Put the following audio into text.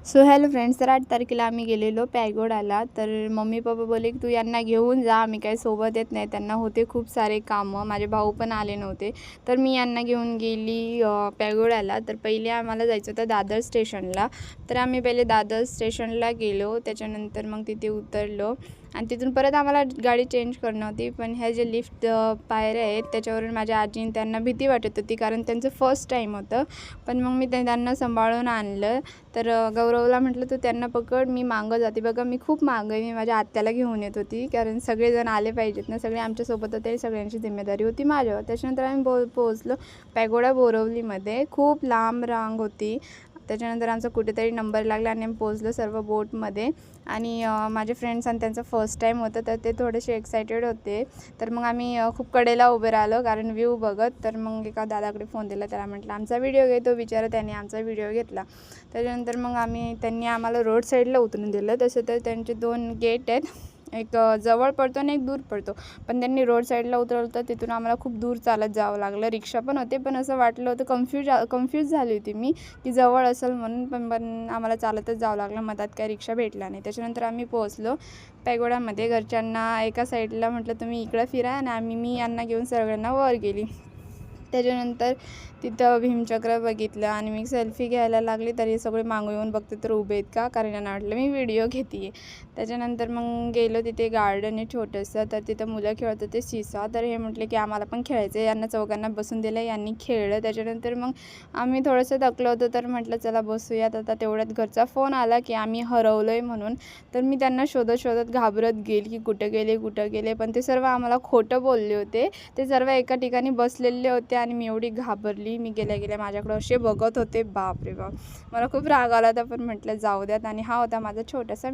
So hello friends, तर 8 तारखेला आम्ही गेलेलो पॅगोडाला. तर मम्मी पप्पा बोलले की तू यांना घेऊन जा, आम्ही काही सोबत येत नाही. त्यांना होते खूप सारे कामं, माझे भाऊ पण आले नव्हते. तर मी यांना घेऊन गेली पॅगोडाला. तर पहिले आम्हाला जायचं होतं दादर स्टेशनला. तर आम्ही पहिले दादर स्टेशनला गेलो, त्याच्यानंतर मग तिथे उतरलो आणि तिथून परत आम्हाला गाडी चेंज करणं होती. पण ह्या जे लिफ्ट पायऱ्या आहेत त्याच्यावरून माझ्या आजीने त्यांना भीती वाटत होती, कारण त्यांचं फर्स्ट टाईम होतं. पण मग मी त्यांना सांभाळून आणलं. तर गौरवला म्हटलं तू त्यांना पकड, मी मागं जाते. बघा मी खूप मागं आहे, मी माझ्या आत्याला घेऊन येत होती, कारण सगळेजण आले पाहिजेत ना, सगळे आमच्यासोबत होते, सगळ्यांची जिम्मेदारी होती माझ्यावर. त्याच्यानंतर आम्ही पोहोचलो पॅगोडा बोरिवलीमध्ये. खूप लांब रांग होती. त्याच्यानंतर आमचा कुठेतरी नंबर लागला आणि आम्ही पोहोचलो सर्व बोटमध्ये. आणि माझे फ्रेंड्स आणि त्यांचं फर्स्ट टाईम होतं, तर ते थोडेसे एक्सायटेड होते. तर मग आम्ही खूप कडेला उभे राहिलो कारण व्ह्यू बघत. तर मग एका दादाकडे फोन दिला, त्याला म्हटलं आमचा व्हिडिओ घे. तो बिचारा त्याने आमचा व्हिडिओ घेतला. त्याच्यानंतर मग त्यांनी आम्हाला रोड साईडला उतरून दिलं. तसं तर त्यांचे 2 गेट आहेत, एक जवळ पडतो आणि एक दूर पडतो. पण त्यांनी रोड साईडला उतरवलं, तर तिथून आम्हाला खूप दूर चालत जावं लागलं. रिक्षा पण होते, पण असं वाटलं होतं, कन्फ्यूज झाली होती मी की जवळ असेल म्हणून. पण आम्हाला चालतच जावं लागलं, मधात काही रिक्षा भेटला नाही. त्याच्यानंतर आम्ही पोहोचलो पॅगोडामध्ये. घरच्यांना एका साईडला म्हटलं तुम्ही इकडं फिरा, आणि मी यांना घेऊन सगळ्यांना वर गेली. त्याच्यानंतर तिथं भीमचक्र बघितलं आणि मी सेल्फी घ्यायला लागली, तरी सगळे मागून येऊन बघते तर उभे आहेत का, कारण यांना वाटलं मी व्हिडिओ घेते आहे. त्याच्यानंतर मग गेलो, तिथे गार्डन आहे छोटंसं. तर तिथं मुलं खेळत होते सीसॉ. तर हे म्हटले की आम्हाला पण खेळायचं आहे. यांना चौघांना बसून दिलं, यांनी खेळलं. त्याच्यानंतर मग आम्ही थोडंसं थकलो होतो, तर म्हटलं चला बसूयात. आता तेवढ्यात घरचा फोन आला की आम्ही हरवलो आहे म्हणून. तर मी त्यांना शोधत घाबरत गेली की कुठं गेले. पण ते सर्व आम्हाला खोटं बोलले होते. ते सर्व एका ठिकाणी बसलेले होते आणि मी एवढी घाबरली. मी गेल्या माझ्याकडे असे बघत होते, बाप रे बाप. मला खूप राग आला होता, पण म्हटलं जाऊ द्यात. आणि हा होता माझा छोटासा